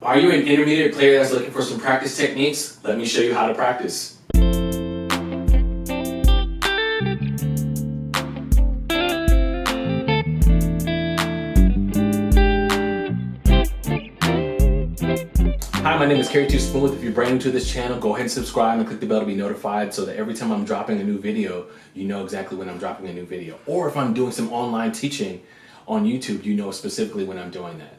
Are you an intermediate player that's looking for some practice techniques? Let me show you how to practice. Hi, my name is Kerry Smooth. If you're brand new to this channel, go ahead and subscribe and click the bell to be notified so that every time I'm dropping a new video, you know exactly when I'm dropping a new video. Or if I'm doing some online teaching on YouTube, you know specifically when I'm doing that.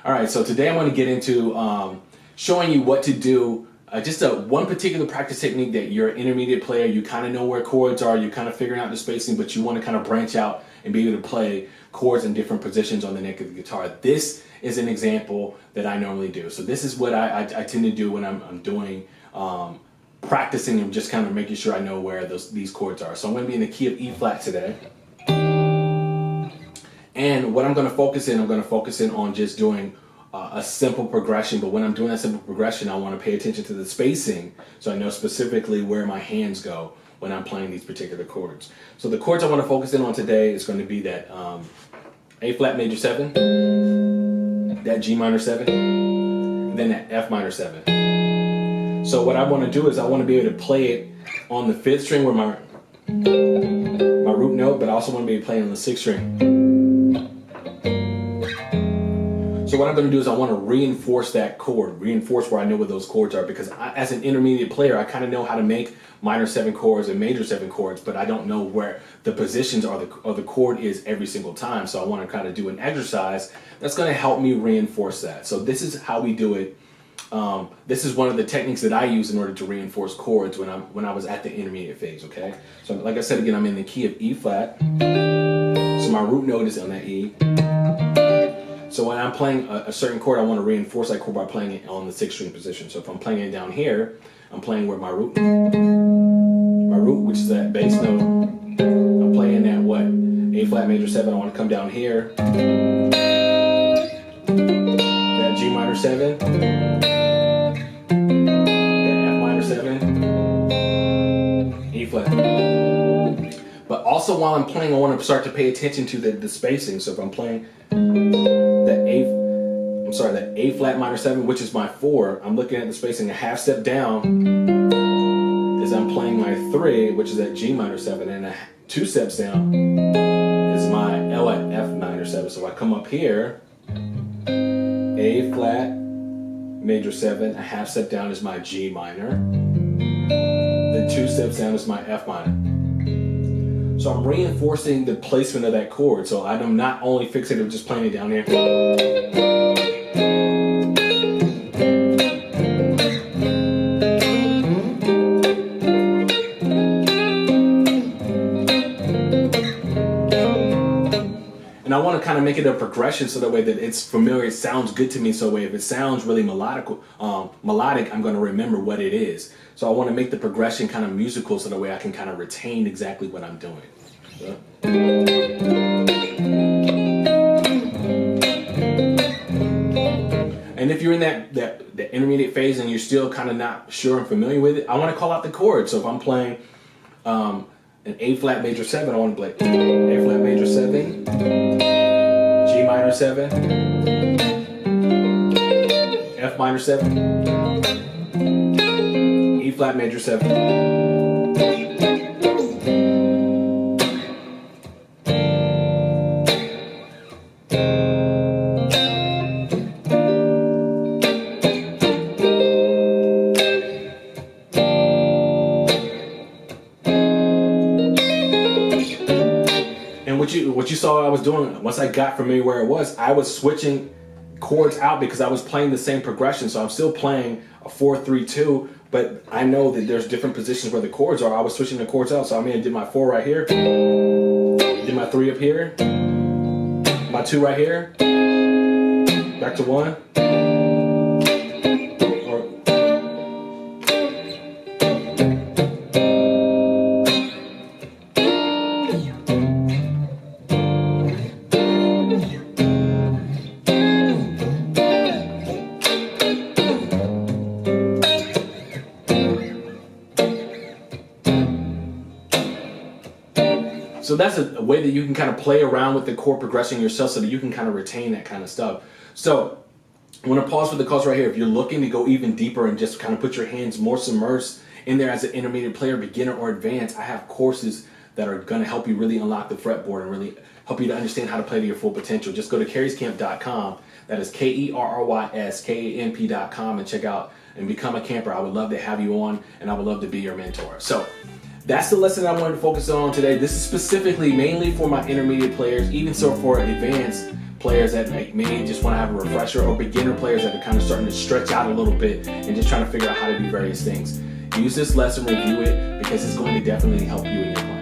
All right, so today I'm going to get into showing you what to do, just one particular practice technique that you're an intermediate player, you kind of know where chords are, you're kind of figuring out the spacing, but you want to kind of branch out and be able to play chords in different positions on the neck of the guitar. This is an example that I normally do. So this is what I tend to do when I'm doing practicing and just kind of making sure I know where these chords are. So I'm going to be in the key of E flat today. And what I'm going to focus in on just doing a simple progression. But when I'm doing that simple progression, I want to pay attention to the spacing so I know specifically where my hands go when I'm playing these particular chords. So the chords I want to focus in on today is going to be that A flat major 7, that G minor 7, and then that F minor 7. So what I want to do is I want to be able to play it on the 5th string where my root note, but I also want to be able to play it on the 6th string. So what I'm going to do is I want to reinforce that chord, reinforce where I know where those chords are, because as an intermediate player, I kind of know how to make minor 7 chords and major 7 chords, but I don't know where the positions or the chord is every single time. So I want to kind of do an exercise that's going to help me reinforce that. So this is how we do it. This is one of the techniques that I use in order to reinforce chords when I was at the intermediate phase. Okay, so like I said again, I'm in the key of E flat. So my root note is on that E. So when I'm playing a certain chord, I want to reinforce that chord by playing it on the 6th string position. So if I'm playing it down here, I'm playing where my root, which is that bass note. I'm playing that what? A flat major 7. I want to come down here. That G minor 7. That F minor 7. E flat. But also while I'm playing, I want to start to pay attention to the spacing. So if I'm playing that A flat minor 7, which is my 4, I'm looking at the spacing a half step down as I'm playing my 3, which is at G minor 7, and 2 steps down is my L at F minor 7. So I come up here, A flat major 7, a half step down is my G minor, then 2 steps down is my F minor. So I'm reinforcing the placement of that chord. So I'm not only fixated with just playing it down here. And I want to kind of make it a progression so that way that it's familiar, it sounds good to me. So that way if it sounds really melodic, I'm going to remember what it is. So I want to make the progression kind of musical so that way I can kind of retain exactly what I'm doing. So. And if you're in that intermediate phase and you're still kind of not sure and familiar with it, I want to call out the chords. So if I'm playing an A flat major 7, I want to play A flat major 7, G minor 7, F minor 7, E flat major 7. And what you saw I was doing, once I got familiar where it was, I was switching chords out because I was playing the same progression. So I'm still playing a 4-3-2, but I know that there's different positions where the chords are. I was switching the chords out. So I did my 4 right here, did my 3 up here, my 2 right here, back to 1. So that's a way that you can kind of play around with the chord progression yourself so that you can kind of retain that kind of stuff. So I want to pause for the cause right here. If you're looking to go even deeper and just kind of put your hands more submersed in there as an intermediate player, beginner or advanced, I have courses that are going to help you really unlock the fretboard and really help you to understand how to play to your full potential. Just go to kerryscamp.com. That is KERRYSKAMP.com and check out and become a camper. I would love to have you on, and I would love to be your mentor. So that's the lesson I wanted to focus on today. This is specifically mainly for my intermediate players, even so for advanced players that may just want to have a refresher, or beginner players that are kind of starting to stretch out a little bit and just trying to figure out how to do various things. Use this lesson, review it, because it's going to definitely help you in your